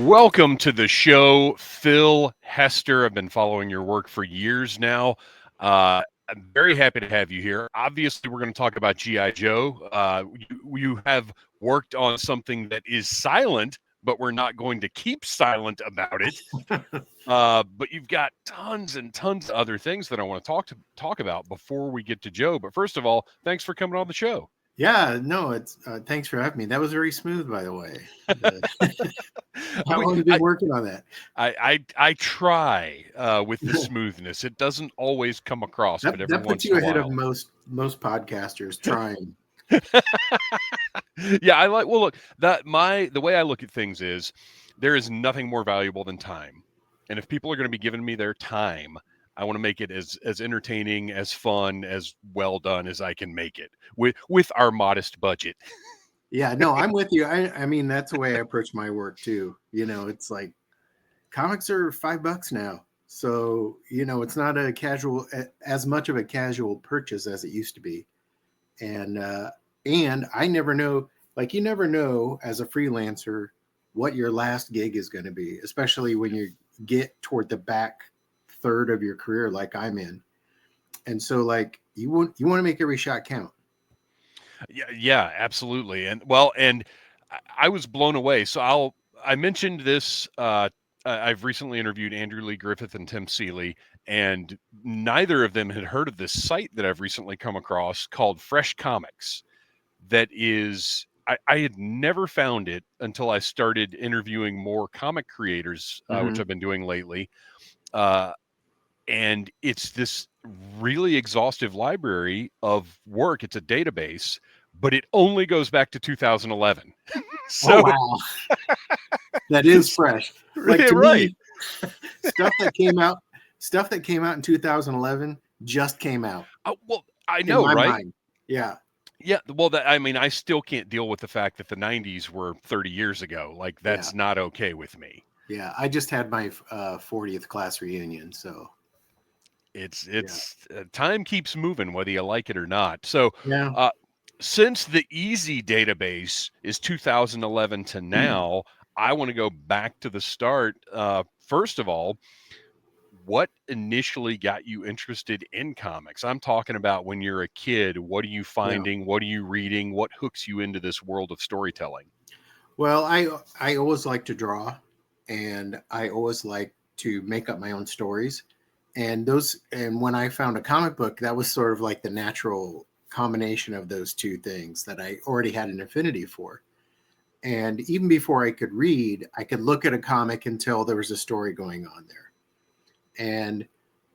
Welcome to the show, Phil Hester. I've been following your work for years now. I'm very happy to have you here. Obviously, we're going to talk about G.I. Joe. You have worked on something that is silent, but we're not going to keep silent about it. But you've got tons and tons of other things that I want to talk about before we get to Joe. But first of all, thanks for coming on the show. Yeah, no, it's thanks for having me. That was very smooth, by the way. How long have you been working on that? I try with the smoothness. It doesn't always come across, but every That puts once you in a ahead of while. most podcasters trying. Yeah, I like. Well, look, the way I look at things is there is nothing more valuable than time, and if people are going to be giving me their time, I want to make it as entertaining, as fun, as well done as I can make it with our modest budget. Yeah, no, I'm with you. I mean, that's the way I approach my work too. It's like comics are $5 now. So, it's not as much of a casual purchase as it used to be. And I never know, like you never know as a freelancer what your last gig is going to be, especially when you get toward the back third of your career like I'm in. And so like you want to make every shot count. Yeah, absolutely. And I was blown away. I mentioned this. I've recently interviewed Andrew Lee Griffith and Tim Seeley, and neither of them had heard of this site that I've recently come across called Fresh Comics. That is, I had never found it until I started interviewing more comic creators, which Mm-hmm. I've been doing lately. Uh, and it's this really exhaustive library of work. It's a database, but it only goes back to 2011. Oh So, wow, that is fresh. Like to right. me, stuff that came out, stuff that came out in 2011 just came out Well, I in know, my right? mind. Yeah, Yeah. Well, I mean, I still can't deal with the fact that the 90s were 30 years ago. Like, yeah, that's not okay with me. yeah. I just had my 40th class reunion, so yeah, It's time keeps moving, whether you like it or not. So, yeah. uh, since the easy database is 2011 to now, I want to go back to the start. First of all, what initially got you interested in comics? I'm talking about when you're a kid. What are you Yeah. finding? What are you reading? What hooks you into this world of storytelling? Well, I always like to draw, and I always like to make up my own stories. And when I found a comic book, that was sort of like the natural combination of those two things that I already had an affinity for. And even before I could read, I could look at a comic and tell there was a story going on there. And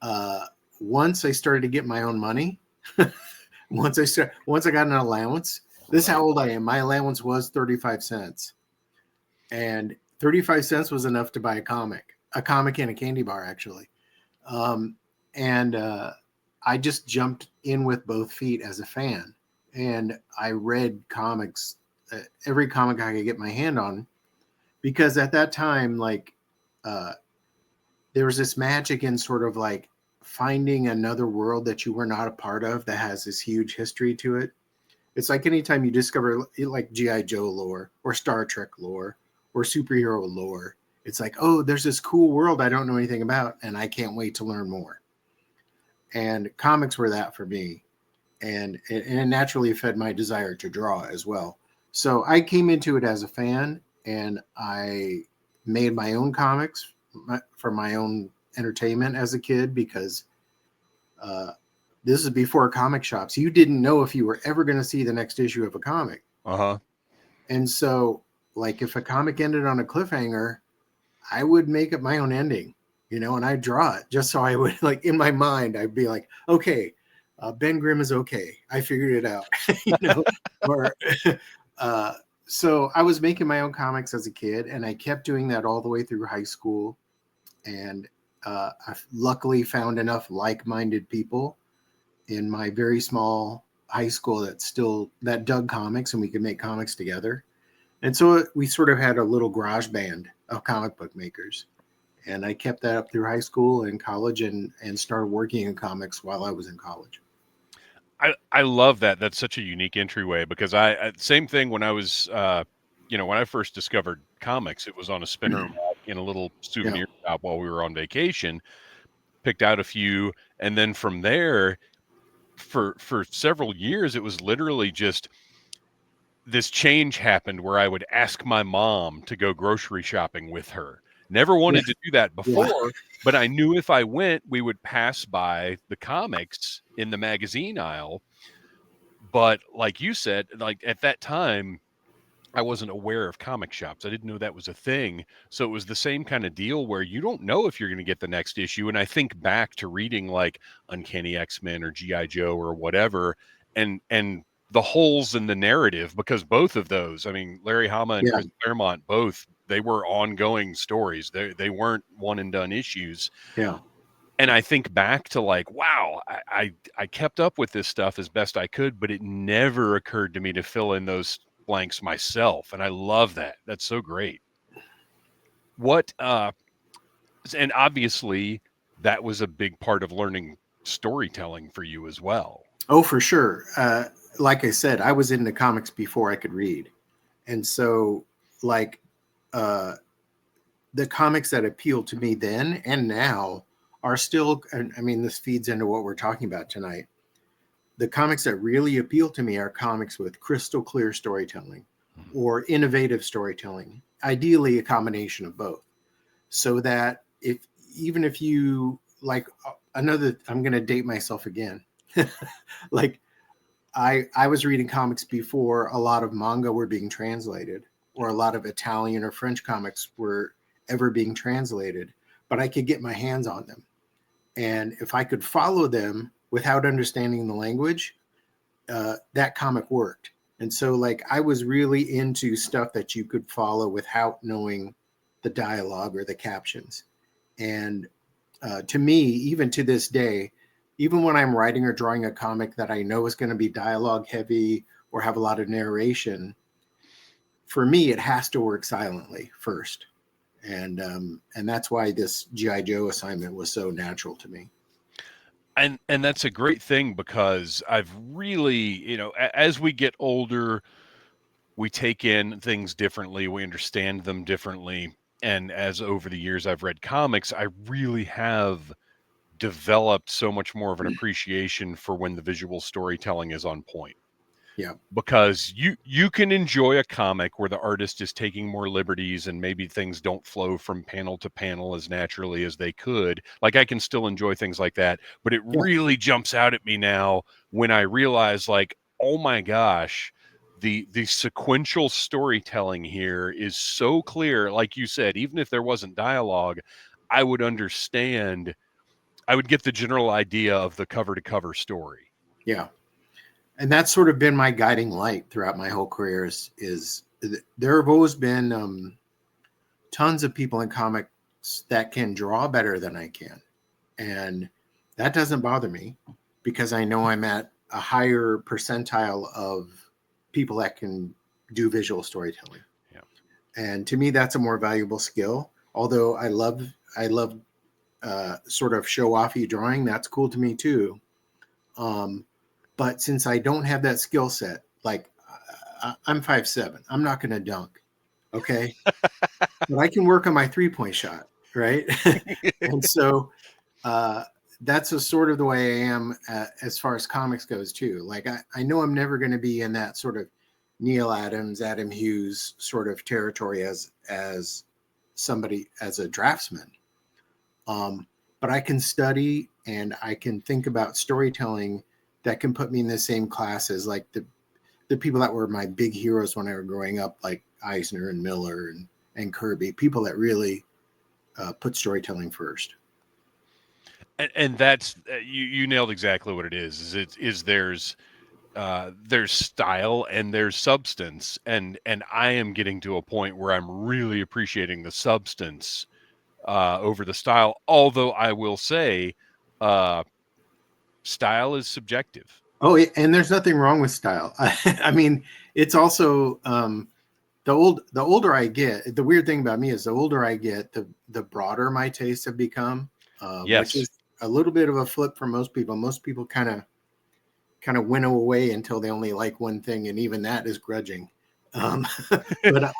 uh, once I started to get my own money, once I got an allowance, this is Right. how old I am. My allowance was 35 cents, and 35 cents was enough to buy a comic and a candy bar actually. Um, and I just jumped in with both feet as a fan, and I read comics, every comic I could get my hand on, because at that time, like, uh, there was this magic in sort of like finding another world that you were not a part of that has this huge history to it. It's like anytime you discover like GI Joe lore or Star Trek lore or superhero lore, it's like, oh, there's this cool world I don't know anything about, and I can't wait to learn more. And comics were that for me, and it naturally fed my desire to draw as well. So I came into it as a fan, and I made my own comics for my own entertainment as a kid because uh, this is before comic shops. You didn't know if you were ever going to see the next issue of a comic. Uh huh. And so, like, if a comic ended on a cliffhanger, I would make up my own ending, and I'd draw it just so I would, like, in my mind, I'd be like, okay, Ben Grimm is okay. I figured it out, or, uh, so I was making my own comics as a kid, and I kept doing that all the way through high school. And I luckily found enough like-minded people in my very small high school that dug comics, and we could make comics together. And so we sort of had a little garage band of comic book makers. And I kept that up through high school and college, and started working in comics while I was in college. I love that. That's such a unique entryway because I same thing when I was when I first discovered comics, it was on a spinner rack in a little Yeah. souvenir shop while we were on vacation. Picked out a few, and then from there, for several years, it was literally just this change happened where I would ask my mom to go grocery shopping with her. Never Yeah. wanted to do that Yeah. before, but I knew if I went, we would pass by the comics in the magazine aisle. But like you said, like at that time, I wasn't aware of comic shops. I didn't know that was a thing. So it was the same kind of deal where you don't know if you're going to get the next issue. And I think back to reading like Uncanny X-Men or G.I. Joe or whatever, and the holes in the narrative, because both of those, I mean, Larry Hama and Yeah. Chris Claremont, both, they were ongoing stories. They weren't one and done issues. Yeah. And I think back to like, wow, I kept up with this stuff as best I could, but it never occurred to me to fill in those blanks myself. And I love that. That's so great. What and obviously that was a big part of learning storytelling for you as well. Oh, for sure. Like I said, I was into comics before I could read. And so, like, uh, the comics that appeal to me then and now are still, and I mean, this feeds into what we're talking about tonight. The comics that really appeal to me are comics with crystal clear storytelling or innovative storytelling, ideally a combination of both. So that even if you like another, I'm going to date myself again. Like I was reading comics before a lot of manga were being translated, or a lot of Italian or French comics were ever being translated, but I could get my hands on them. And if I could follow them without understanding the language, that comic worked. And so, like, I was really into stuff that you could follow without knowing the dialogue or the captions. And to me, even to this day, even when I'm writing or drawing a comic that I know is going to be dialogue heavy or have a lot of narration, for me, it has to work silently first. And that's why this GI Joe assignment was so natural to me. And that's a great thing, because I've really, as we get older, we take in things differently, we understand them differently. And as over the years I've read comics, I really have developed so much more of an appreciation for when the visual storytelling is on point. Yeah, Because you can enjoy a comic where the artist is taking more liberties and maybe things don't flow from panel to panel as naturally as they could. Like, I can still enjoy things like that, but it yeah, really jumps out at me now when I realize, like, oh my gosh, the sequential storytelling here is so clear. Like you said, even if there wasn't dialogue, I would understand, I would get the general idea of the cover to cover story. yeah. And that's sort of been my guiding light throughout my whole career. Is there have always been tons of people in comics that can draw better than I can, and that doesn't bother me because I know I'm at a higher percentile of people that can do visual storytelling. Yeah. And to me, that's a more valuable skill. Although I love sort of show offy drawing. That's cool to me too. Um, but since I don't have that skill set, like I'm 5'7", I'm not going to dunk. Okay. But I can work on my 3-point shot. Right. And so uh, that's a sort of the way I am as far as comics goes too. Like I know I'm never going to be in that sort of Neil Adams, Adam Hughes sort of territory as somebody as a draftsman. But I can study and I can think about storytelling that can put me in the same class as like the people that were my big heroes when I was growing up, like Eisner and Miller and Kirby, people that really put storytelling first. And that's you nailed exactly what it is. There's style and there's substance, and I am getting to a point where I'm really appreciating the substance over the style. Although I will say, uh, style is subjective. Oh, and there's nothing wrong with style. I mean, it's also the older I get. The weird thing about me is the older I get, the broader my tastes have become, which Yes. is a little bit of a flip for most people. Most people kind of winnow away until they only like one thing, and even that is grudging. But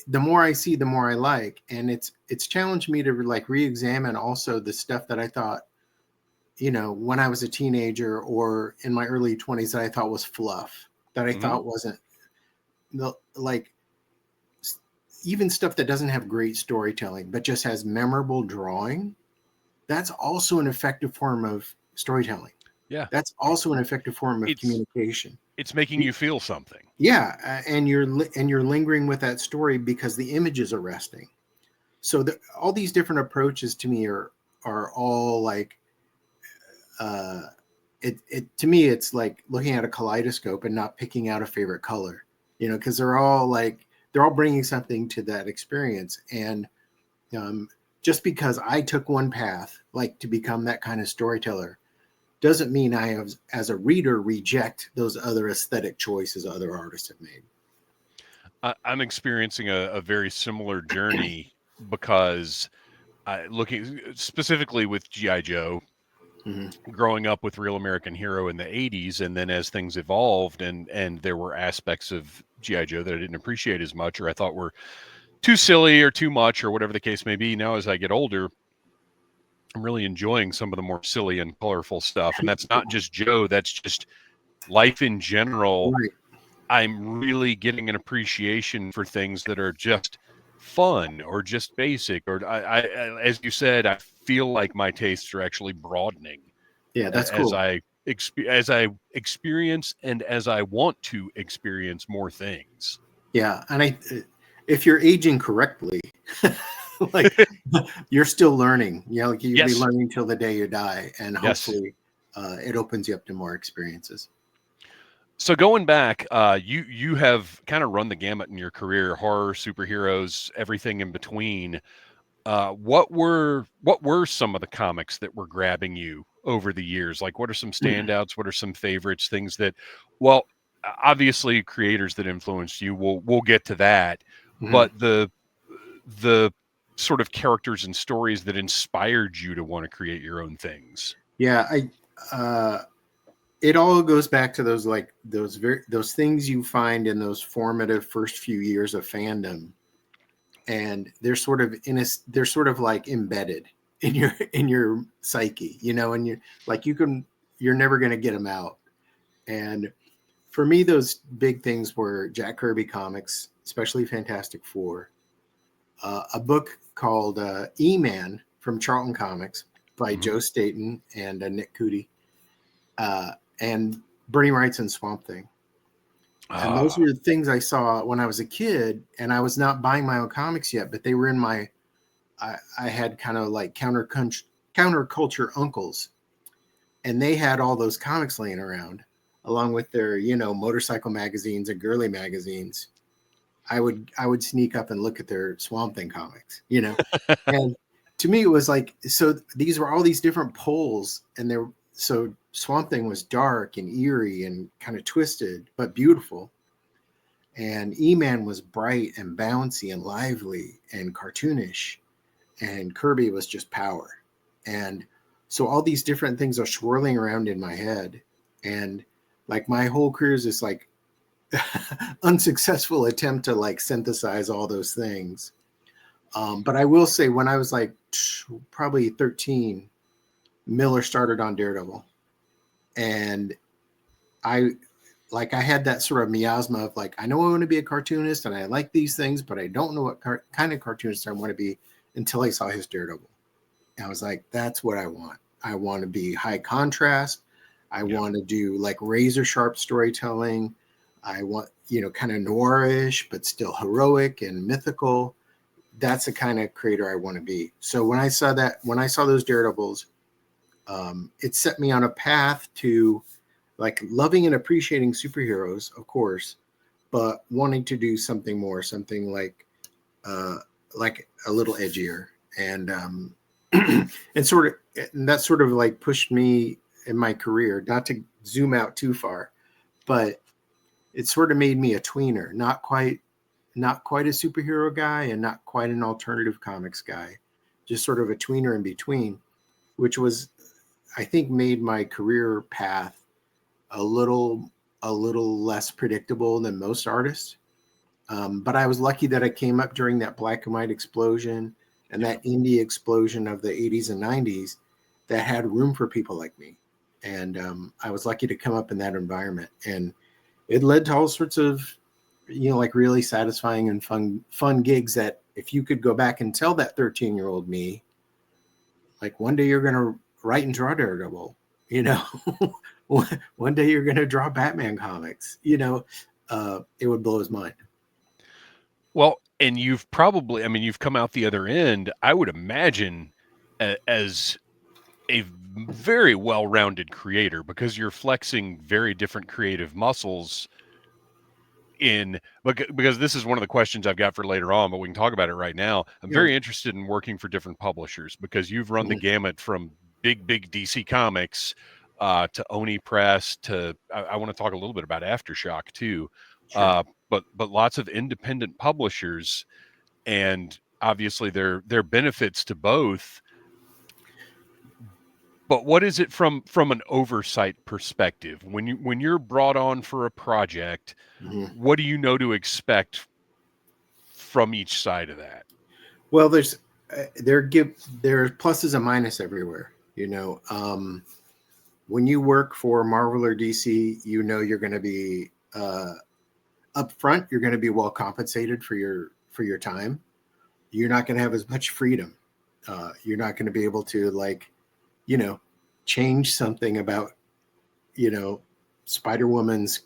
the more I see, the more I like, and it's challenged me to like re-examine also the stuff that I thought, when I was a teenager or in my early 20s that I thought was fluff, that I Hmm. thought wasn't like even stuff that doesn't have great storytelling, but just has memorable drawing. That's also an effective form of storytelling. Yeah. That's also an effective form of It's communication. it's making you feel something. Yeah, and you're lingering with that story because the images are resting. So all these different approaches to me are all like uh, it to me it's like looking at a kaleidoscope and not picking out a favorite color, because they're all bringing something to that experience. And um, just because I took one path, like to become that kind of storyteller, doesn't mean I, as a reader, reject those other aesthetic choices other artists have made. I'm experiencing a very similar journey because looking specifically with GI Joe, Hmm. growing up with Real American Hero in the 80s, and then as things evolved and there were aspects of GI Joe that I didn't appreciate as much or I thought were too silly or too much or whatever the case may be. Now as I get older, I'm really enjoying some of the more silly and colorful stuff, and that's not just Joe, that's just life in general. Right. I'm really getting an appreciation for things that are just fun or just basic or as you said, I feel like my tastes are actually broadening Yeah, that's as cool. I experience and as I want to experience more things. Yeah, and if you're aging correctly, like you're still learning. Like you'll be Yes. learning till the day you die, and Yes. hopefully, it opens you up to more experiences. So going back, you have kind of run the gamut in your career, horror, superheroes, everything in between. What were some of the comics that were grabbing you over the years? Like, what are some standouts? What are some favorites? Things that, well, obviously creators that influenced you. We'll get to that, Mhm. but the sort of characters and stories that inspired you to want to create your own things. Yeah, it all goes back to those like those things you find in those formative first few years of fandom, and they're sort of like embedded in your psyche, and you're never going to get them out. And for me, those big things were Jack Kirby comics, especially Fantastic Four, a book called E-Man from Charlton Comics by Hmm. Joe Staton and Nick Cudi, and Bernie Wrightson Swamp Thing. And those Ah, were the things I saw when I was a kid, and I was not buying my own comics yet, but they were in my. I had kind of like counterculture uncles, and they had all those comics laying around, along with their motorcycle magazines and girly magazines. I would sneak up and look at their Swamp Thing comics. And to me it was like, so these were all these different poles, and they're so Swamp Thing was dark and eerie and kind of twisted but beautiful, and E-Man was bright and bouncy and lively and cartoonish, and Kirby was just power. And so all these different things are swirling around in my head, and like my whole career is this like unsuccessful attempt to like synthesize all those things. But I will say, when I was like probably 13, Miller started on Daredevil, and I I had that sort of miasma of like, I know I want to be a cartoonist and I like these things, but I don't know what kind of cartoonist I want to be, until I saw his Daredevil. And I was like, that's what I want. I want to be high contrast. I yeah. want to do like razor sharp storytelling. I want, kind of noirish, but still heroic and mythical. That's the kind of creator I want to be. So when I saw those Daredevils, it set me on a path to like loving and appreciating superheroes, of course, but wanting to do something more, something uh, like a little edgier, and and that sort of like pushed me in my career. Not to zoom out too far, but it sort of made me a tweener, not quite a superhero guy and not quite an alternative comics guy, just sort of a tweener in between, which was, I think, made my career path a little a little less predictable than most artists. But I was lucky that I came up during that black and white explosion and Yeah. that indie explosion of the 80s and 90s that had room for people like me. And I was lucky to come up in that environment. And it led to all sorts of, like really satisfying and fun gigs that if you could go back and tell that 13-year-old me, like one day you're going to write and draw Daredevil, you know, one day you're going to draw Batman comics, it would blow his mind. Well, and you've probably, I mean, you've come out the other end, I would imagine, as a very well-rounded creator because you're flexing very different creative muscles because this is one of the questions I've got for later on, but we can talk about it right now. I'm Yeah. very interested in working for different publishers because you've run the Mhm. gamut from big DC Comics to Oni Press to I want to talk a little bit about Aftershock too, Sure. but lots of independent publishers, and obviously there are benefits to both. But what is it from an oversight perspective when you're brought on for a project? Mhm. What do you know to expect from each side of that? Well, there's pluses and minuses everywhere. When you work for Marvel or DC, you're going to be up front. You're going to be well compensated for your time. You're not going to have as much freedom. You're not going to be able to you know change something about you know Spider Woman's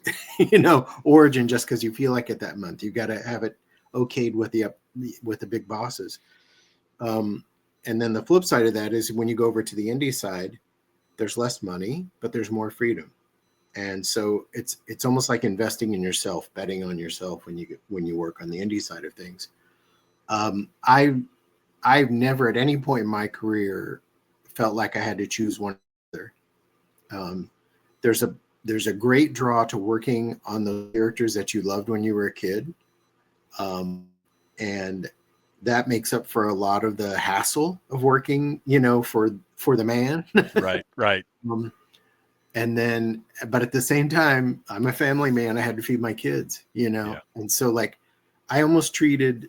origin just because you feel like it that month. You got to have it okayed with the big bosses. Um, and then the flip side of that is when you go over to the indie side, there's less money, but there's more freedom. And so it's almost like investing in yourself, betting on yourself when you work on the indie side of things. Um, I I've never at any point in my career felt like I had to choose one or the other. Um, there's a great draw to working on the characters that you loved when you were a kid, and that makes up for a lot of the hassle of working, for the man. Right, right. um, and then, but at the same time, I'm a family man. I had to feed my kids, Yeah. and so I almost treated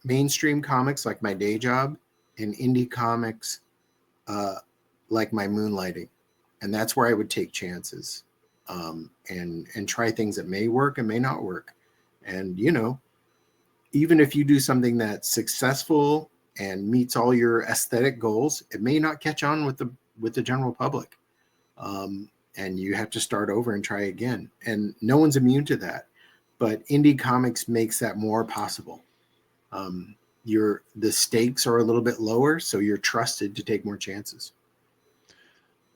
mainstream comics like my day job, and indie comics uh, like my moonlighting, and that's where I would take chances, and try things that may work and may not work, and even if you do something that's successful and meets all your aesthetic goals, it may not catch on with the general public, and you have to start over and try again. And no one's immune to that, but indie comics makes that more possible. The stakes are a little bit lower, so you're trusted to take more chances.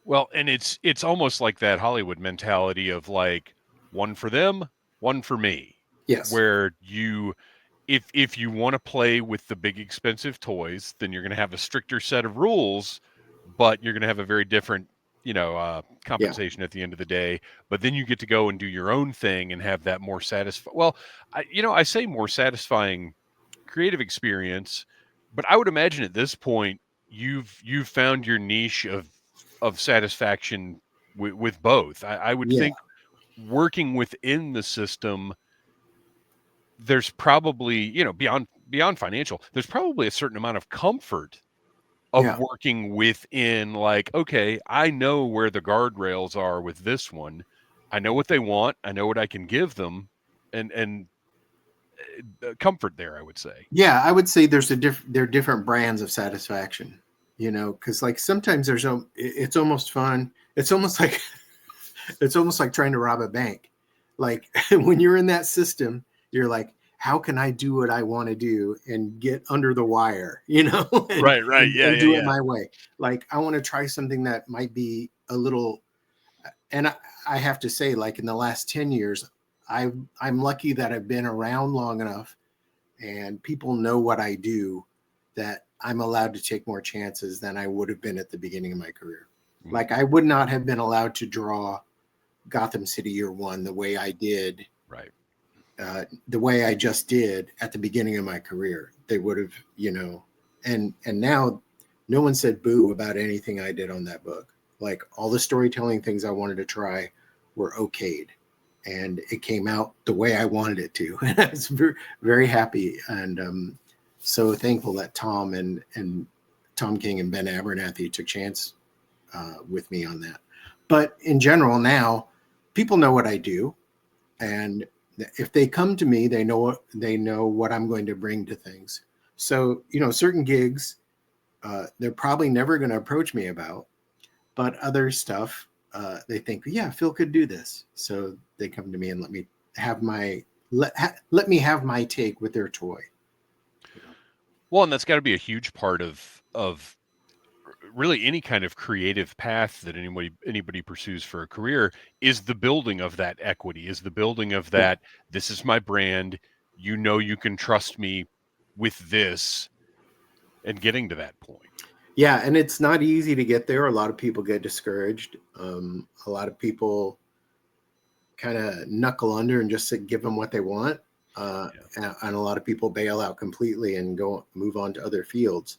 Well, and it's almost like that Hollywood mentality of like one for them, one for me, Yes. where if you want to play with the big expensive toys, then you're going to have a stricter set of rules, but you're going to have a very different, Yeah. compensation at the end of the day. But then you get to go and do your own thing and have that more satisfying. Well, I say more satisfying creative experience, but I would imagine at this point you've found your niche of satisfaction with both. I would Yeah. think working within the system, there's probably, beyond financial, there's probably a certain amount of comfort of Yeah. working within, like, okay, I know where the guardrails are with this one. I know what they want. I know what I can give them, and comfort there, I would say. Yeah, I would say there are different brands of satisfaction, because sometimes it's almost fun. It's almost like it's almost like trying to rob a bank. Like when you're in that system, you're like, how can I do what I want to do and get under the wire, and, Right, right. and Yeah, and yeah, do it yeah. my way. Like I want to try something that might be a little, and I have to say, like in the last 10 years, I'm lucky that I've been around long enough and people know what I do, that I'm allowed to take more chances than I would have been at the beginning of my career. Mhm. Like I would not have been allowed to draw Gotham City Year One the way I did, Right. the way I just did at the beginning of my career. They would have, and now no one said boo about anything I did on that book. Like all the storytelling things I wanted to try were okayed. and it came out the way I wanted it to. And I was very, very happy and so thankful that Tom and Tom King and Ben Abernathy took chance with me on that. But in general, now people know what I do, and if they come to me, they know what I'm going to bring to things. So certain gigs, they're probably never going to approach me about, but other stuff, they think, yeah, Phil could do this. So they come to me and let me have my take with their toy. Well, and that's got to be a huge part of really any kind of creative path that anybody pursues for a career, is the building of that equity, is the building of Yeah. that, this is my brand, you can trust me with this, and getting to that point. Yeah, and it's not easy to get there. A lot of people get discouraged. A lot of people kind of knuckle under and just give them what they want. And a lot of people bail out completely and move on to other fields.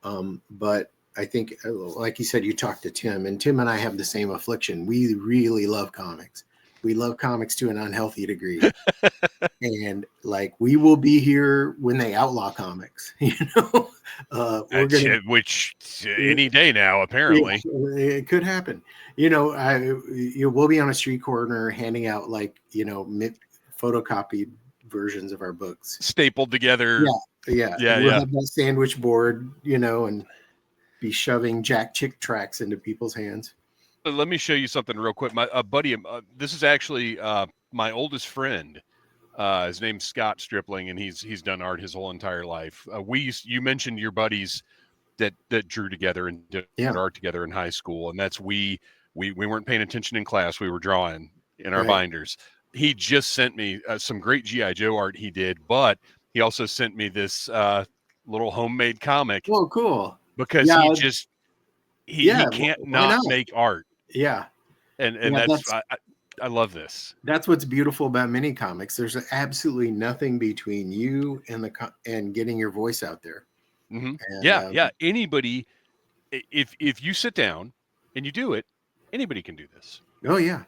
But I think, like you said, you talked to Tim, and Tim and I have the same affliction. We really love comics. We love comics to an unhealthy degree. And like, we will be here when they outlaw comics, we're going to, Which any day now, apparently. it could happen. We'll be on a street corner handing out photocopied versions of our books, Stapled together. Yeah. We'll have that sandwich board, and be shoving Jack Chick tracks into people's hands. Let me show you something real quick. My buddy, this is actually my oldest friend. His name's Scott Stripling, and he's done art his whole entire life. You mentioned your buddies that drew together and did art together in high school, and that's we weren't paying attention in class. We were drawing in our binders. He just sent me some great G.I. Joe art he did, but he also sent me this little homemade comic. Oh, cool! Because he can't not make art. Yeah, and that's I love this. That's what's beautiful about mini comics. There's absolutely nothing between you and getting your voice out there. Mm-hmm. And, anybody, if you sit down and you do it, anybody can do this. Oh yeah.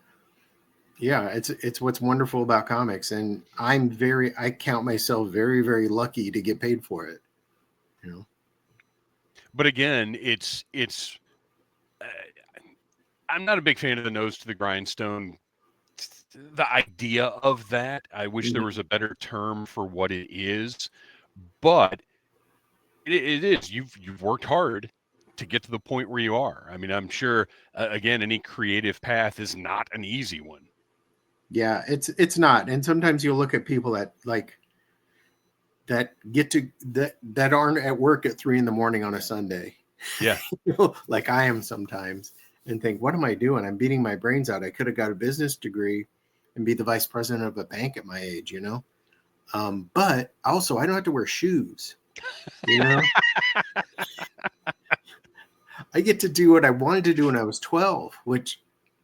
It's what's wonderful about comics, and I count myself very, very lucky to get paid for it. But again, it's I'm not a big fan of the nose to the grindstone. The idea of that, I wish there was a better term for what it is, but it is. You've worked hard to get to the point where you are. I mean, I'm sure again, any creative path is not an easy one. Yeah, it's not. And sometimes you'll look at people that that aren't at work at 3 a.m. on a Sunday. Yeah. Like I am sometimes, and think, what am I doing? I'm beating my brains out. I could have got a business degree and be the vice president of a bank at my age, but also I don't have to wear shoes, I get to do what I wanted to do when I was 12, which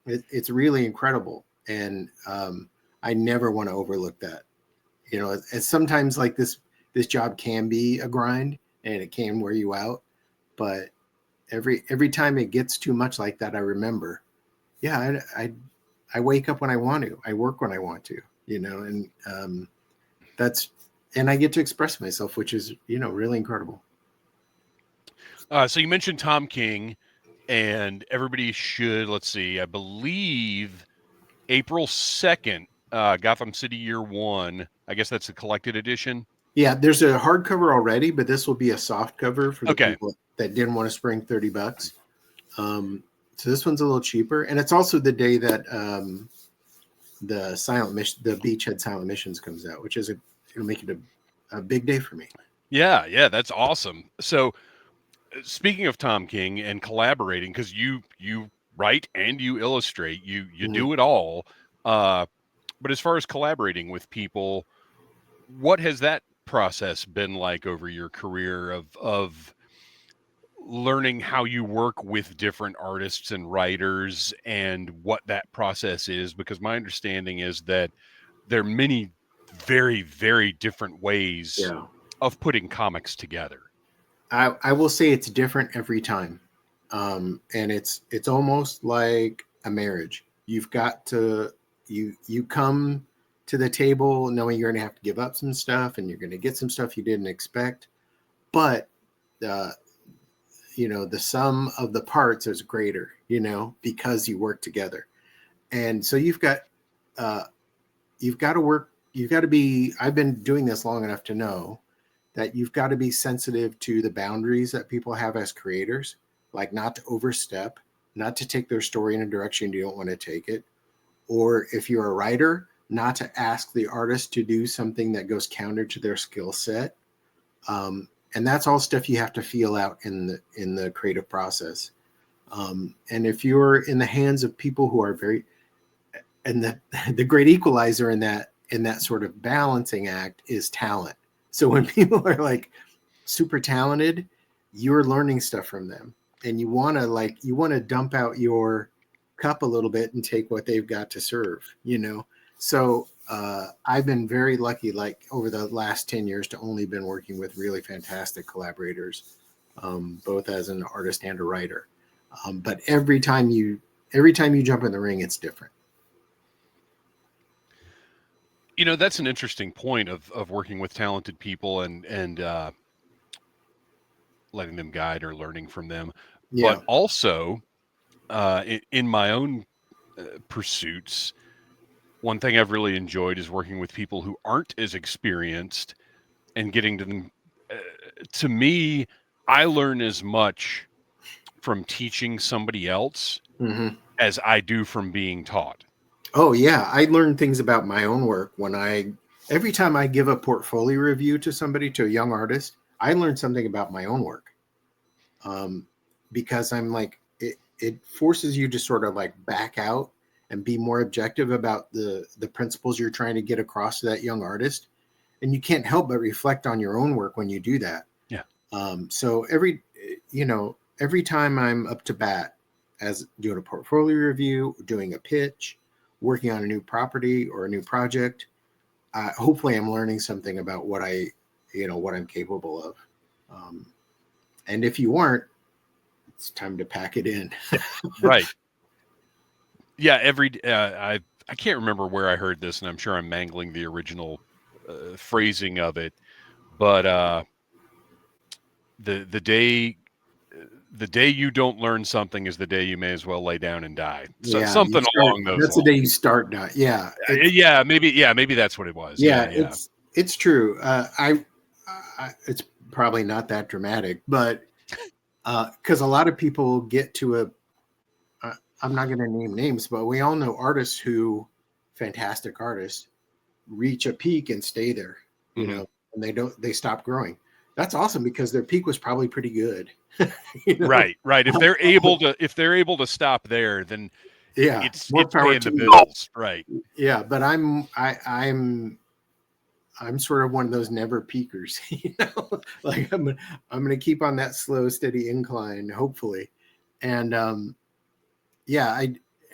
it's really incredible. And I never want to overlook that. It's sometimes like this job can be a grind and it can wear you out, but every time it gets too much like that, I remember, I wake up when I want to, I work when I want to, and and I get to express myself, which is, really incredible. So you mentioned Tom King, and everybody should, let's see, I believe April 2nd, Gotham City Year One. I guess that's a collected edition. Yeah, there's a hardcover already, but this will be a soft cover for the people that didn't want to spring $30. So this one's a little cheaper, and it's also the day that the Beachhead Silent Missions comes out, which it'll make it a big day for me. Yeah, that's awesome. So speaking of Tom King and collaborating, because you write and you illustrate, you do it all. But as far as collaborating with people, what has that process been like over your career of learning how you work with different artists and writers and what that process is? Because my understanding is that there are many very, very different ways of putting comics together. I will say it's different every time. And it's almost like a marriage. You've got to you come to the table knowing you're going to have to give up some stuff and you're going to get some stuff you didn't expect, but the sum of the parts is greater, because you work together. And so you've got to work. You've got to be. I've been doing this long enough to know that you've got to be sensitive to the boundaries that people have as creators, like not to overstep, not to take their story in a direction you don't want to take it. Or if you're a writer, not to ask the artist to do something that goes counter to their skill set. And that's all stuff you have to feel out in the creative process. And if you're in the hands of people who are and the great equalizer in that sort of balancing act is talent. So when people are like super talented, you're learning stuff from them, and you want to dump out your cup a little bit and take what they've got to serve, So I've been very lucky, like over the last 10 years, to only been working with really fantastic collaborators, both as an artist and a writer. But every time you jump in the ring, it's different. That's an interesting point of working with talented people and letting them guide or learning from them. Yeah. But also in my own pursuits, one thing I've really enjoyed is working with people who aren't as experienced and getting to them. To me, I learn as much from teaching somebody else as I do from being taught. Oh yeah, I learn things about my own work every time I give a portfolio review to somebody, to a young artist, I learn something about my own work. Because I'm like, it forces you to sort of like back out and be more objective about the principles you're trying to get across to that young artist. And you can't help but reflect on your own work when you do that. Yeah. So every time I'm up to bat as doing a portfolio review, doing a pitch, working on a new property or a new project, hopefully I'm learning something about what I'm capable of. And if you aren't, it's time to pack it in. Right. Yeah. I can't remember where I heard this, and I'm sure I'm mangling the original phrasing of it, but the day you don't learn something is the day you may as well lay down and die. So Yeah, something along those that's lines. the day you start dying. Yeah. Maybe that's what it was. Yeah. It's true. It's probably not that dramatic, but because a lot of people get to I'm not going to name names, but we all know artists fantastic artists, reach a peak and stay there, and they stop growing. That's awesome, because their peak was probably pretty good. Right. If they're able to stop there, then it's power paying to the you. bills. Right. Yeah, but I'm sort of one of those never peakers, like I'm going to keep on that slow, steady incline, hopefully. And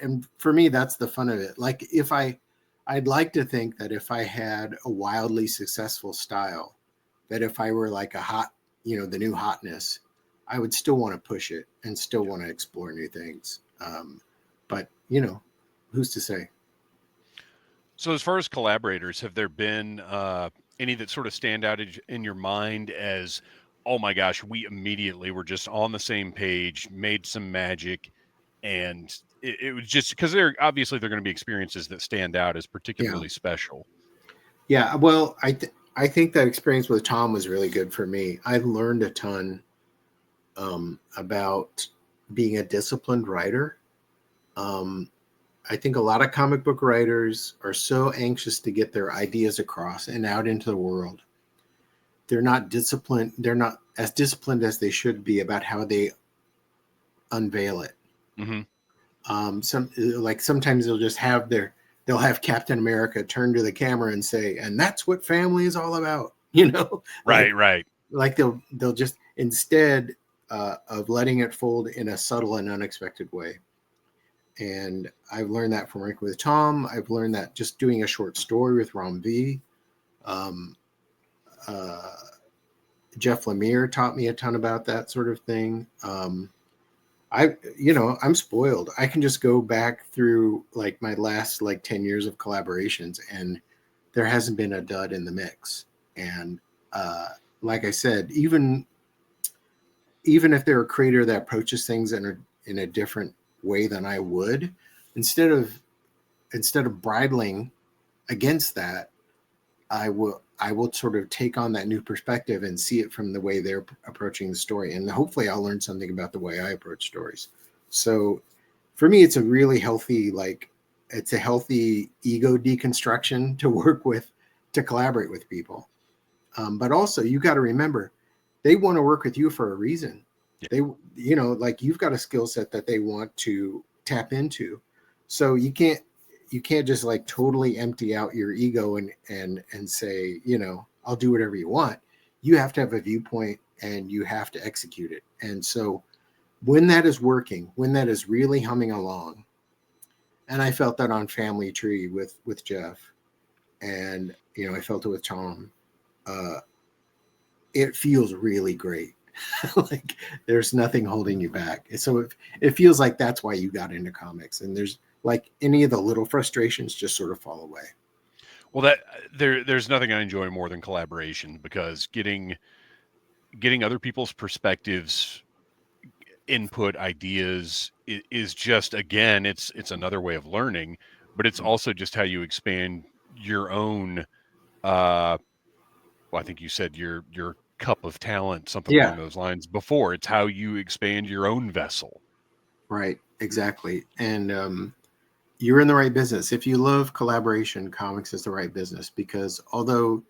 and for me, that's the fun of it. Like I'd like to think that if I had a wildly successful style, that if I were like a hot, the new hotness, I would still want to push it and still want to explore new things. But who's to say? So as far as collaborators, have there been any that sort of stand out in your mind as, oh my gosh, we immediately were just on the same page, made some magic, and it was just because they're going to be experiences that stand out as particularly special. Yeah, well, I think that experience with Tom was really good for me. I learned a ton about being a disciplined writer. I think a lot of comic book writers are so anxious to get their ideas across and out into the world. They're not disciplined. They're not as disciplined as they should be about how they unveil it. Sometimes they'll have Captain America turn to the camera and say, "And that's what family is all about," Right. Like they'll just, instead of letting it fold in a subtle and unexpected way. And I've learned that from working with Tom. I've learned that just doing a short story with Ram V. Jeff Lemire taught me a ton about that sort of thing. I'm spoiled. I can just go back through like my last like 10 years of collaborations, and there hasn't been a dud in the mix. And uh, like I said, even if they're a creator that approaches things in a different way than I would, instead of bridling against that, I will sort of take on that new perspective and see it from the way they're approaching the story, and hopefully I'll learn something about the way I approach stories. So for me, it's a really healthy, like, it's a healthy ego deconstruction to work with, to collaborate with people. But also, you got to remember, they want to work with you for a reason. Yeah. They, like, you've got a skill set that they want to tap into. So you can't just like totally empty out your ego and say, I'll do whatever you want. You have to have a viewpoint and you have to execute it. And so when that is working, when that is really humming along, and I felt that on Family Tree with Jeff, and I felt it with Tom. Uh, it feels really great. Like there's nothing holding you back. So it feels like that's why you got into comics. And there's like any of the little frustrations just sort of fall away. Well, there's nothing I enjoy more than collaboration, because getting other people's perspectives, input, ideas is just, again, it's another way of learning, but it's also just how you expand your own. Well, I think you said your cup of talent, something Yeah, along those lines before. It's how you expand your own vessel. right. Exactly. And you're in the right business. If you love collaboration, comics is the right business, because although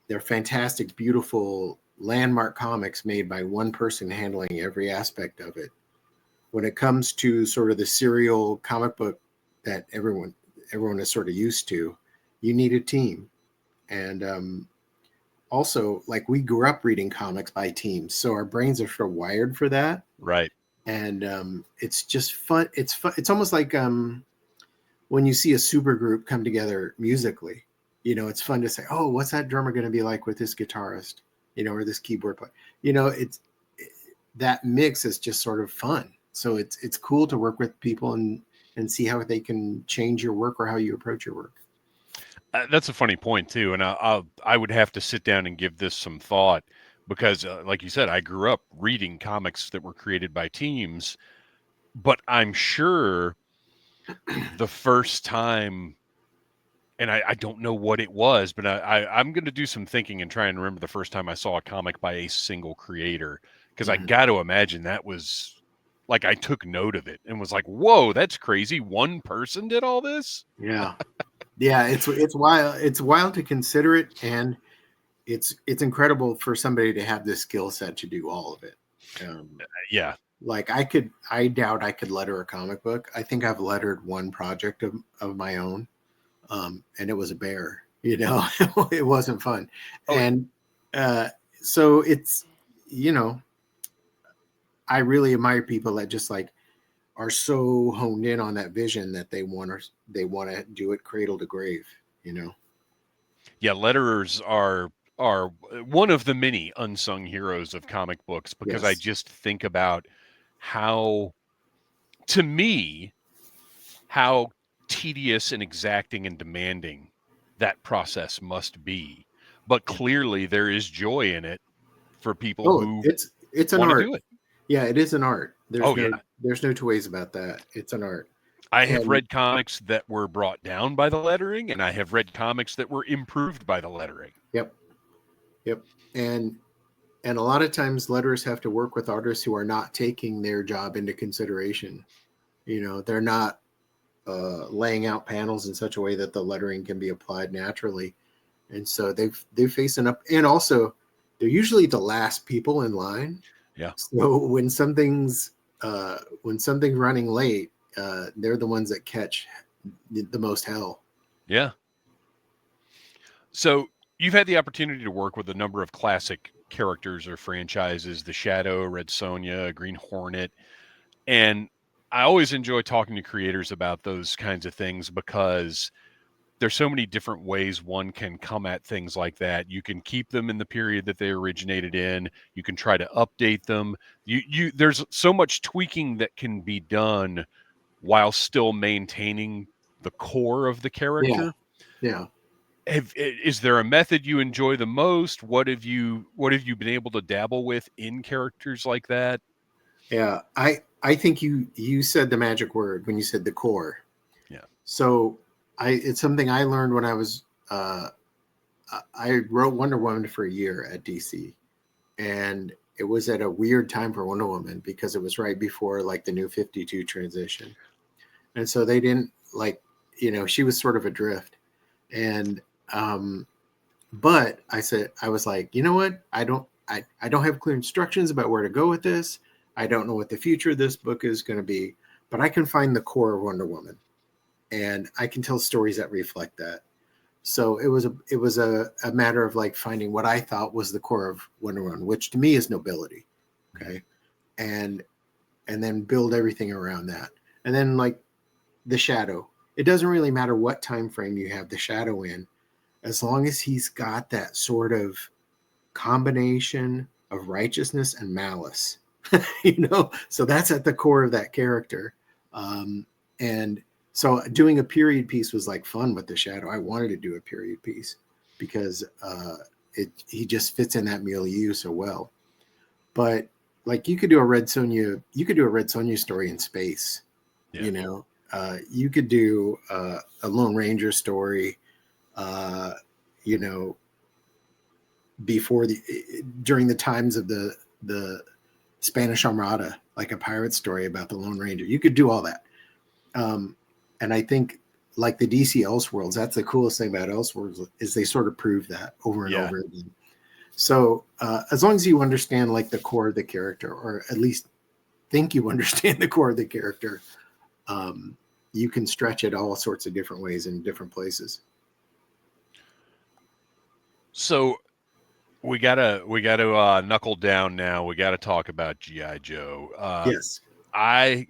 they're fantastic, beautiful, landmark comics made by one person handling every aspect of it, when it comes to sort of the serial comic book that everyone is sort of used to, you need a team. And also, like, we grew up reading comics by teams, so our brains are sort of wired for that. Right. And it's just fun. It's fun. It's almost like when you see a super group come together musically. It's fun to say, "Oh, what's that drummer going to be like with this guitarist?" Or this keyboard player. It's that mix is just sort of fun. So it's cool to work with people and see how they can change your work or how you approach your work. That's a funny point too, and I would have to sit down and give this some thought, because, like you said, I grew up reading comics that were created by teams, but I'm sure the first time, and I don't know what it was, but I'm going to do some thinking and try and remember the first time I saw a comic by a single creator, because I Mhm. got to imagine that was like, I took note of it and was like, "Whoa, that's crazy! One person did all this." Yeah, yeah. It's wild. It's wild to consider it, and it's incredible for somebody to have this skill set to do all of it. Um, Yeah, like I doubt I could letter a comic book. I think I've lettered one project of my own, and it was a bear. It wasn't fun, oh, and uh, so you know I really admire people that just like are so honed in on that vision that they want to do it cradle to grave. You know. yeah. Letterers are one of the many unsung heroes of comic books, because I Yes. just think about how, to me, how tedious and exacting and demanding that process must be. But Yeah. clearly, there is joy in it for people Oh, who it's an want to art. do it. Yeah, it is an art. Oh, yeah. There's no two ways about that. It's an art. I have And read comics that were brought down by the lettering, and I have read comics that were improved by the lettering. yep, yep. And and a lot of times letters have to work with artists who are not taking their job into consideration. They're not laying out panels in such a way that the lettering can be applied naturally. And so they're facing up, and also they're usually the last people in line. Yeah. So when something's running late, they're the ones that catch the most hell. Yeah. So you've had the opportunity to work with a number of classic characters or franchises: the Shadow, Red Sonja, Green Hornet. And I always enjoy talking to creators about those kinds of things, because there's so many different ways one can come at things like that. You can keep them in the period that they originated in. You can try to update them. There's so much tweaking that can be done while still maintaining the core of the Yeah. character. Yeah. Is there a method you enjoy the most? What have you been able to dabble with in characters like that? Yeah. I think you said the magic word when you said the core. Yeah. So it's something I learned when I wrote Wonder Woman for a year at DC, and it was at a weird time for Wonder Woman because it was right before like the New 52 transition, and so they didn't like, she was sort of adrift, and but I was like, you know what, I don't have clear instructions about where to go with this. I don't know what the future of this book is going to be, but I can find the core of Wonder Woman, and I can tell stories that reflect that. So it was a matter of like finding what I thought was the core of Wonder Woman, which to me is nobility. Okay. And then build everything around that. And then like the shadow. It doesn't really matter what time frame you have the shadow in, as long as he's got that sort of combination of righteousness and malice. So that's at the core of that character. And so doing a period piece was like fun with the shadow. I wanted to do a period piece because he just fits in that milieu so well. But like you could do a Red Sonja story in space. Yeah. You could do a Lone Ranger story, uh, you know, during the times of the Spanish Armada, like a pirate story about the Lone Ranger. You could do all that. And I think like the DC Elseworlds, that's the coolest thing about Elseworlds is they sort of prove that over and Yeah. over again. So as long as you understand like the core of the character, or at least think you understand the core of the character, you can stretch it all sorts of different ways in different places. So we gotta knuckle down now. We gotta talk about GI Joe. Yes. I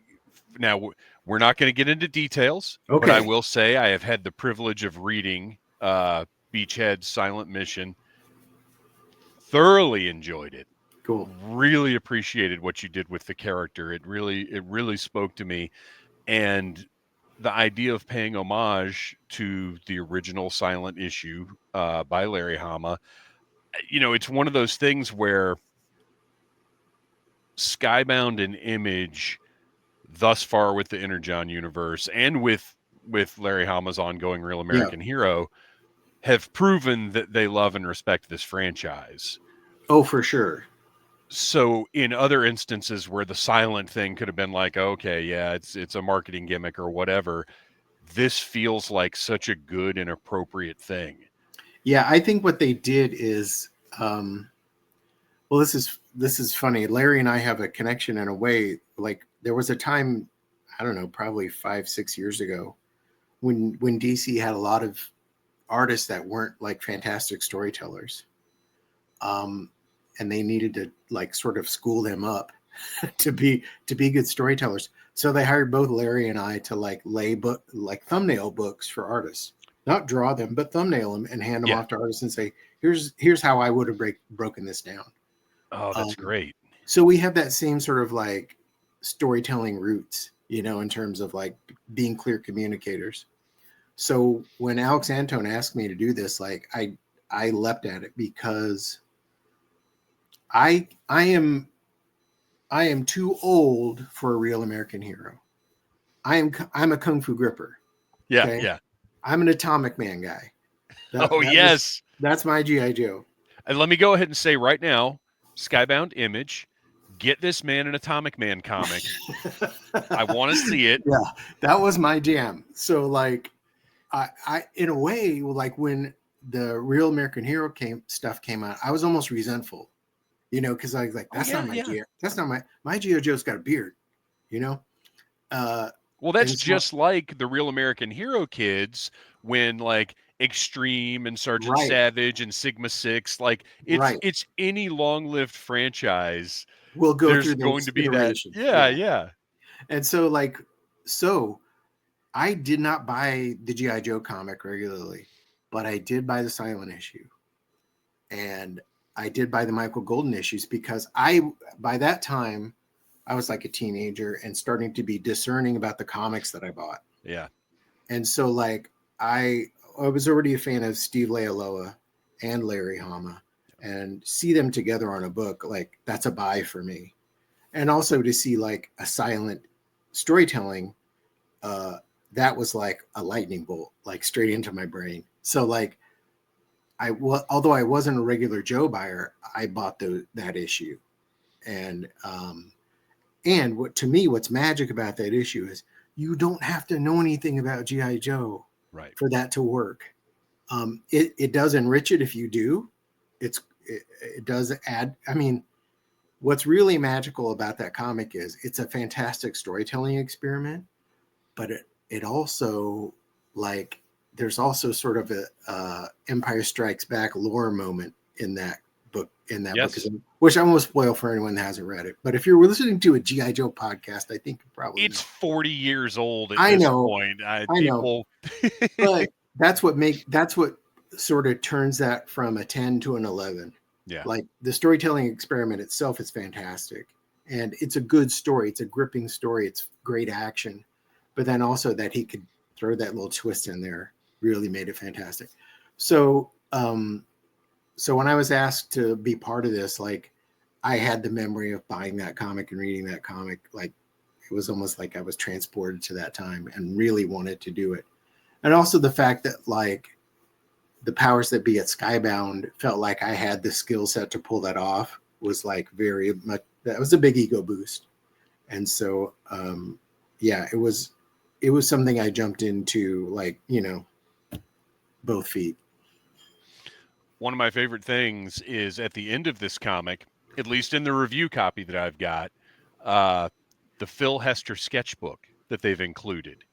now we're not going to get into details, but I Okay. will say I have had the privilege of reading Beachhead's Silent Mission. Thoroughly enjoyed it. Cool. Really appreciated what you did with the character. It really spoke to me, and the idea of paying homage to the original silent issue by Larry Hama. It's one of those things where Skybound and Image thus far with the Energon universe and with Larry Hama's ongoing Real Yeah. American Hero have proven that they love and respect this franchise. Oh, for sure. So in other instances where the silent thing could have been like, okay, yeah, it's a marketing gimmick or whatever, this feels like such a good and appropriate thing. Yeah, I think what they did is, well, this is funny. Larry and I have a connection in a way. Like there was a time, I don't know, probably 5-6 years ago, when DC had a lot of artists that weren't like fantastic storytellers, um, and they needed to like sort of school them up to be good storytellers. So they hired both Larry and I to like like thumbnail books for artists, not draw them, but thumbnail them and hand them Yeah. off to artists and say, here's how I would have broken this down. Oh, that's Um, great. so we have that same sort of like storytelling roots, in terms of like being clear communicators. So when Alex Antone asked me to do this, like I leapt at it because I am too old for a real American hero. I'm a kung fu gripper. Yeah, Okay, yeah. I'm an Atomic Man guy. That Oh, that was yes. that's my GI Joe. And let me go ahead and say right now, Skybound Image, get this man an Atomic Man comic. I want to see it. Yeah, that was my jam. So like, I in a way, like when the Real American Hero came out, I was almost resentful, because I was like, Oh that's not yeah, my yeah. GI. That's not my GI Joe's got a beard, you know. Uh, Well, that's and so just like the Real American Hero kids when like Extreme and Sergeant right, Savage and Sigma 6, like it's right, it's any long-lived franchise. we'll go There's through going those to be that. iterations. Yeah, Yeah, yeah. and so like, so I did not buy the G.I. Joe comic regularly, but I did buy the silent issue. And I did buy the Michael Golden issues because by that time, I was like a teenager and starting to be discerning about the comics that I bought. Yeah. And so like I was already a fan of Steve Lealoa and Larry Hama, and see them together on a book, like that's a buy for me. And also to see like a silent storytelling, that was like a lightning bolt, like straight into my brain. So like although I wasn't a regular Joe buyer, I bought that issue. And what to me, what's magic about that issue is you don't have to know anything about G.I. Joe Right. for that to work. It does enrich it if you do. It does add. I mean, what's really magical about that comic is it's a fantastic storytelling experiment, but it also like there's also sort of a Empire Strikes Back lore moment in that book. Yes. Which I won't spoil for anyone that hasn't read it. But if you're listening to a G.I. Joe podcast, I think you probably It's know. 40 years old at I this know, point. I know, People. but that's what sort of turns that from a 10 to an 11. Yeah. Like the storytelling experiment itself is fantastic, and it's a good story. It's a gripping story. It's great action, but then also that he could throw that little twist in there really made it fantastic. So, so when I was asked to be part of this, like I had the memory of buying that comic and reading that comic. Like it was almost like I was transported to that time and really wanted to do it. And also the fact that like the powers that be at Skybound felt like I had the skill set to pull that off was like very much, that was a big ego boost. And so, yeah, it was something I jumped into like, both feet. One of my favorite things is at the end of this comic, at least in the review copy that I've got, the Phil Hester sketchbook that they've included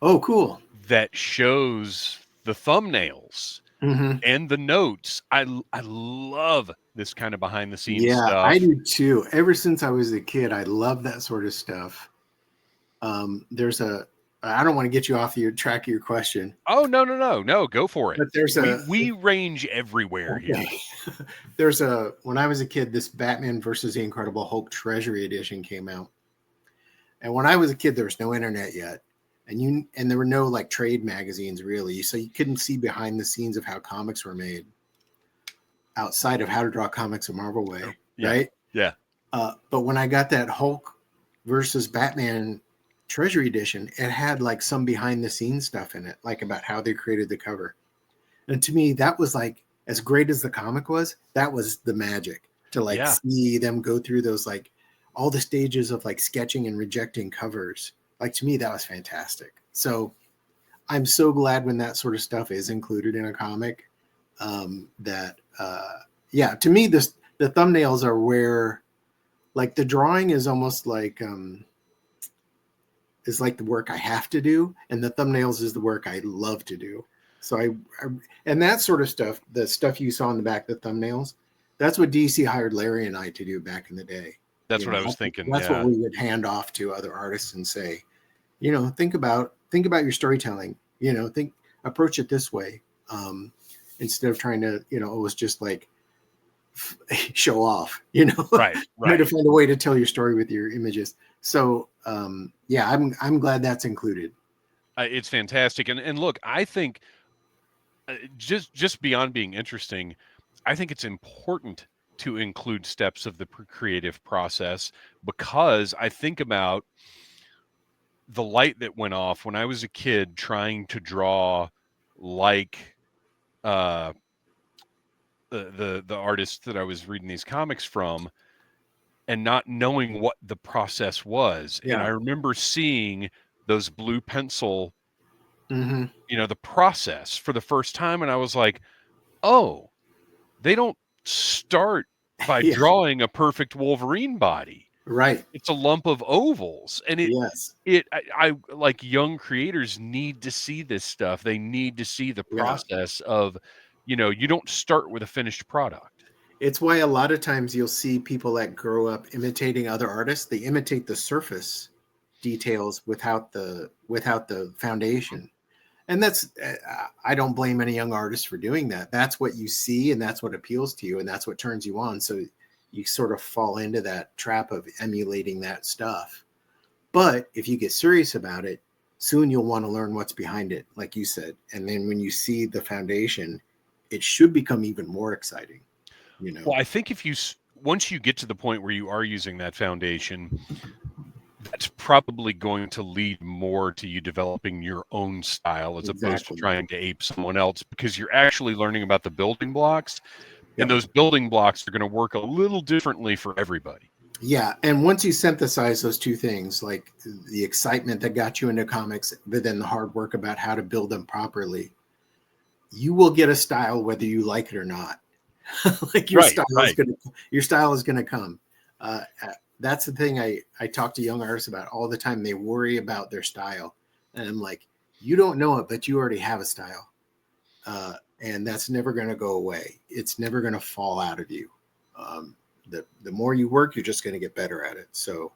Oh, cool. that shows the thumbnails Mm-hmm. and the notes. I love this kind of behind the scenes Yeah, I stuff. do too. Ever since I was a kid, I love that sort of stuff. I don't want to get you off your track of your question, Oh, no, go for it. but there's We range everywhere here. okay. When I was a kid, this Batman versus the Incredible Hulk Treasury Edition came out. And when I was a kid, there was no internet yet. And there were no like trade magazines really. So you couldn't see behind the scenes of how comics were made outside of How to Draw Comics a Marvel Way. Yeah. Right. Yeah. But when I got that Hulk versus Batman Treasury Edition, it had like some behind the scenes stuff in it, like about how they created the cover. And to me, that was like, as great as the comic was, that was the magic to like see them go through those, like all the stages of like sketching and rejecting covers. Like to me, that was fantastic. So I'm so glad when that sort of stuff is included in a comic. Yeah, to me, the thumbnails are where like the drawing is almost like, is like the work I have to do. And the thumbnails is the work I love to do. So and that sort of stuff, the stuff you saw in the back of the thumbnails, that's what DC hired Larry and I to do back in the day. That's what I was thinking. That's what we would hand off to other artists and say, think about your storytelling, approach it this way. Instead of trying to, it was just like show off, right. Try to find a way to tell your story with your images. So, yeah, I'm glad that's included. It's fantastic. And look, I think just beyond being interesting, I think it's important to include steps of the creative process, because I think about the light that went off when I was a kid trying to draw like the artist that I was reading these comics from, and not knowing what the process was. Yeah. And I remember seeing those blue pencil, Mm-hmm. the process for the first time, and I was like, oh, they don't start by Yeah. drawing a perfect Wolverine body. Right. It's a lump of ovals. And yes. I like, young creators need to see this stuff. They need to see the process of, you don't start with a finished product. It's why a lot of times you'll see people that grow up imitating other artists. They imitate the surface details without the foundation. And that's I don't blame any young artist for doing that. That's what you see, and that's what appeals to you, and that's what turns you on. So you sort of fall into that trap of emulating that stuff. But if you get serious about it, soon you'll want to learn what's behind it, like you said. And then when you see the foundation, it should become even more exciting, you know. Well, I think if you once you get to the point where you are using that foundation, that's probably going to lead more to you developing your own style as opposed to Exactly. trying to ape someone else, because you're actually learning about the building blocks, and Yep. those building blocks are going to work a little differently for everybody. Yeah, and once you synthesize those two things, like the excitement that got you into comics, but then the hard work about how to build them properly, you will get a style whether you like it or not. Like your Right, style is right. gonna come. That's the thing I talk to young artists about all the time. They worry about their style, and I'm like, you don't know it, but you already have a style, and that's never going to go away. It's never going to fall out of you. The more you work, you're just going to get better at it. So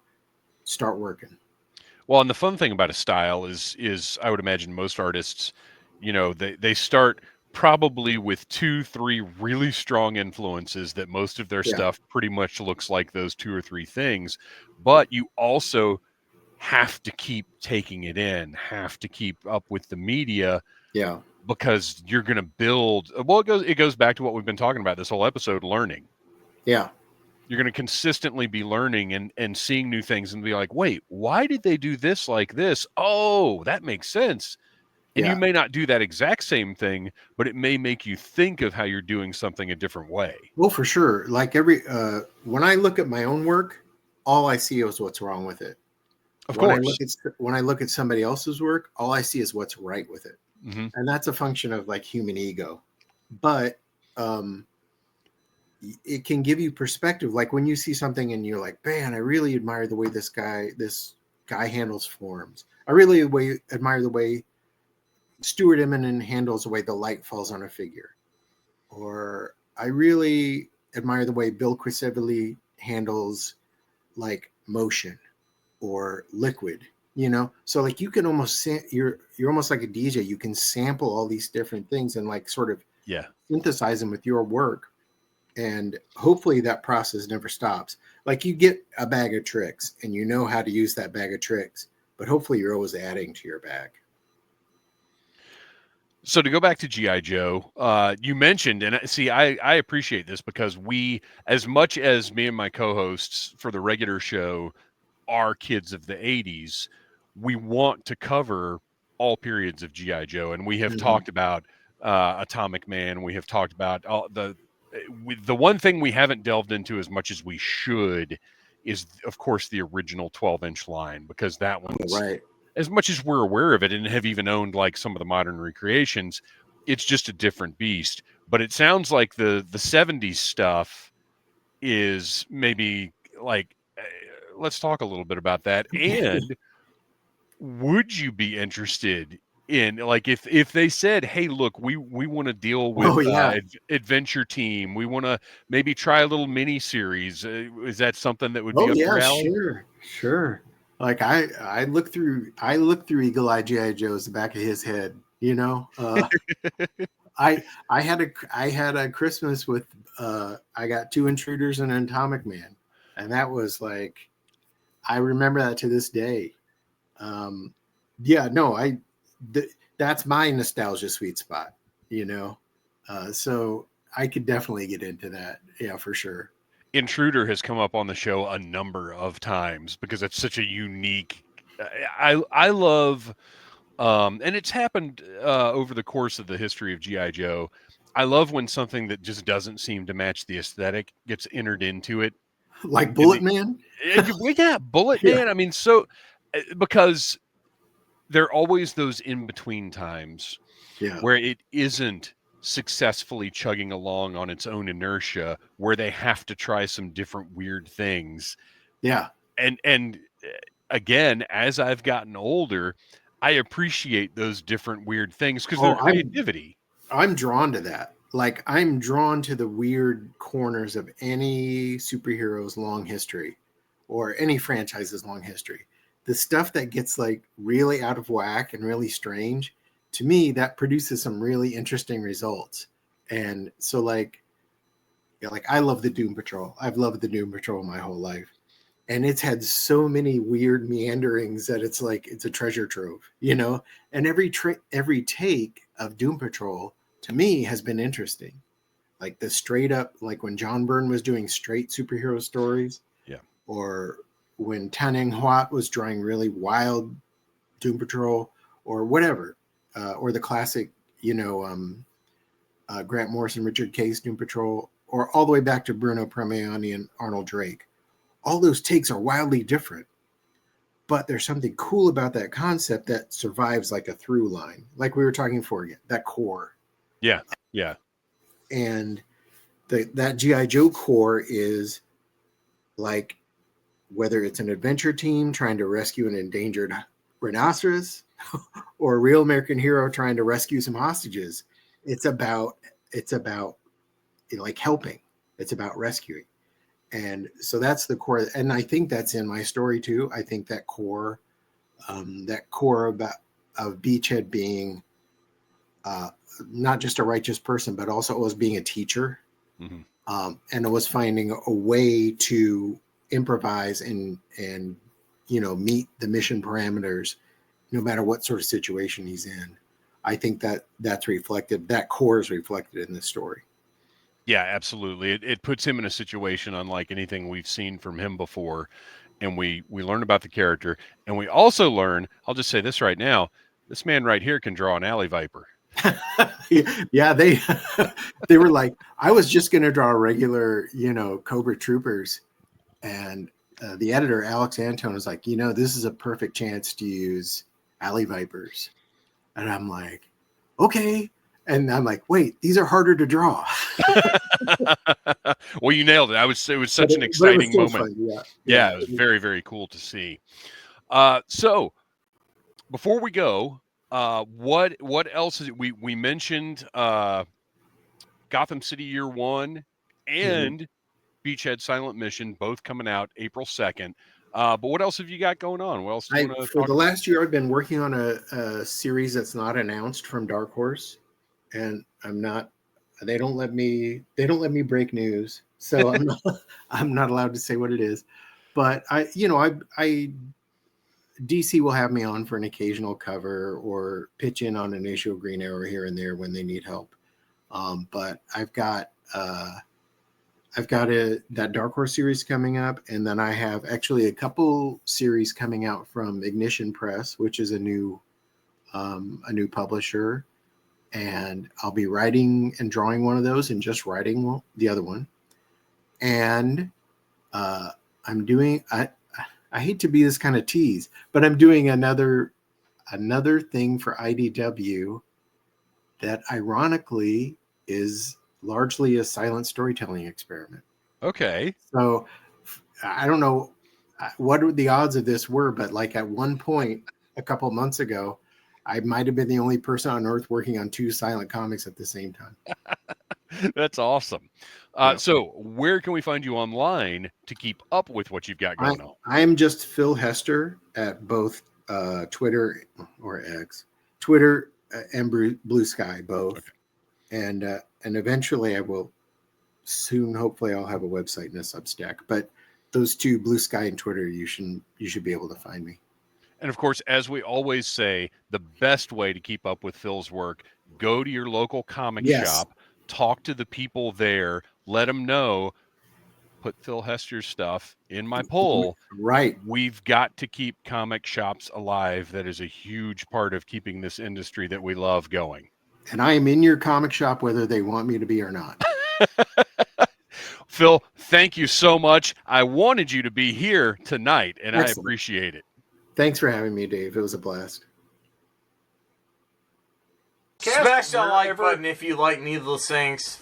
start working. Well, and the fun thing about a style is I would imagine most artists, they start probably with 2, 3 really strong influences that most of their Yeah, stuff pretty much looks like those 2 or 3 things, but you also have to keep taking it in, have to keep up with the media, yeah, because you're going to build. Well, it goes back to what we've been talking about this whole episode, learning. yeah, You're going to consistently be learning and seeing new things and be like, wait, why did they do this like this? Oh, that makes sense. And you yeah. may not do that exact same thing, but it may make you think of how you're doing something a different way. Well, for sure. Like when I look at my own work, all I see is what's wrong with it. Of When I course. look at somebody else's work, all I see is what's right with it, Hmm. and that's a function of like human ego. But um, it can give you perspective. Like when you see something and you're like, man, I really admire the way this guy handles forms. I really admire the way Stuart Eminem handles the way the light falls on a figure, or I really admire the way Bill Quisevely handles like motion or liquid, so like you can almost you're almost like a DJ. You can sample all these different things and like sort of Yeah. synthesize them with your work, and hopefully that process never stops. Like you get a bag of tricks and you know how to use that bag of tricks, but hopefully you're always adding to your bag. So to go back to GI Joe, you mentioned, and see, I appreciate this because as much as me and my co-hosts for the regular show are kids of the 80s, we want to cover all periods of GI Joe, and we have Mhm. talked about Atomic Man. We have talked about all the one thing we haven't delved into as much as we should is, of course, the original 12-inch line, because that Oh, one's, right. as much as we're aware of it and have even owned like some of the modern recreations, it's just a different beast. But it sounds like the 70s stuff is maybe like, let's talk a little bit about that. And would you be interested in, like, if they said, hey, look, we want to deal with Oh yeah. adventure team, we want to maybe try a little mini series, is that something that would be Oh up yeah, your alley? sure, sure. Like I look through Eagle Eye GI Joe's the back of his head. I had a Christmas with I got two Intruders and an Atomic Man, and that was like I remember that to this day. Um, yeah, no, that's my nostalgia sweet spot. You know, so I could definitely get into that. Yeah, for sure. Intruder has come up on the show a number of times because it's such a unique, I love, and it's happened over the course of the history of GI Joe. I love when something that just doesn't seem to match the aesthetic gets entered into it. Like And Bullet Man. well, yeah, Bullet Yeah, Man. I mean, so because there are always those in between times yeah, where it isn't successfully chugging along on its own inertia, where they have to try some different weird things. yeah. And again, as I've gotten older, I appreciate those different weird things because they're Oh, creativity. I'm drawn to that. Like I'm drawn to the weird corners of any superhero's long history or any franchise's long history. the stuff that gets like really out of whack and really strange, to me, that produces some really interesting results. And so like, yeah, like I love the Doom Patrol. I've loved the Doom Patrol my whole life. And it's had so many weird meanderings that it's like it's a treasure trove, you know? And every take of Doom Patrol to me has been interesting. Like the straight up, like when John Byrne was doing straight superhero stories, Yeah. or when Tan Eng Huat was drawing really wild Doom Patrol, or whatever, or the classic, you know, Grant Morrison, Richard Case Doom Patrol, or all the way back to Bruno Premiani and Arnold Drake. All those takes are wildly different, but there's something cool about that concept that survives like a through line, like we were talking for again, that core. Yeah. Yeah. And that GI Joe core is like, whether it's an adventure team trying to rescue an endangered rhinoceros or a real American hero trying to rescue some hostages, it's about you know, like helping. It's about rescuing. And so that's the core. And I think that's in my story too. I think that core about of Beachhead being not just a righteous person, but also as being a teacher. Mm-hmm. And it was finding a way to improvise and you know, meet the mission parameters no matter what sort of situation he's in. I think that's reflected, that core is reflected in the story. Yeah, absolutely. It puts him in a situation unlike anything we've seen from him before. And we learn about the character. And we also learn, I'll just say this right now, this man right here can draw an alley viper. Yeah, they they were like, I was just going to draw regular, you know, Cobra Troopers. And the editor, Alex Antone, was like, you know, this is a perfect chance to use alley vipers. And I'm like, okay. And I'm like, wait, these are harder to draw. Well, you nailed it. It was such an But it was exciting still moment. fun. Yeah, it was very, very cool to see. So before we go, what else is it? We mentioned Gotham City Year One and Beachhead Silent Mission, both coming out April 2nd. But what else have you got going on? What else do you want to For talk the about? last year, I've been working on a series that's not announced from Dark Horse, and I'm not. They don't let me break news, so I'm not allowed to say what it is. But I DC will have me on for an occasional cover or pitch in on an issue of Green Arrow here and there when they need help. But I've got that Dark Horse series coming up, and then I have actually a couple series coming out from Ignition Press, which is a new publisher, and I'll be writing and drawing one of those, and just writing the other one. And I'm doing. I hate to be this kind of tease, but I'm doing another thing for IDW that ironically is largely a silent storytelling experiment. Okay. So I don't know what the odds of this were, but like at one point a couple months ago, I might have been the only person on earth working on two silent comics at the same time. That's awesome. Yeah. So where can we find you online to keep up with what you've got going on? I'm just Phil Hester at both Twitter or X, Twitter and Blue Sky, both. Okay. And eventually I will soon, hopefully I'll have a website and a Substack, but those two, Blue Sky and Twitter, you should be able to find me. And of course, as we always say, the best way to keep up with Phil's work, go to your local comic shop, talk to the people there, let them know, put Phil Hester's stuff in my poll. Right. We've got to keep comic shops alive. That is a huge part of keeping this industry that we love going. And I am in your comic shop whether they want me to be or not. Phil, thank you so much. I wanted you to be here tonight, and excellent. I appreciate it. Thanks for having me, Dave. It was a blast. Smash that like button if you like Needless Things.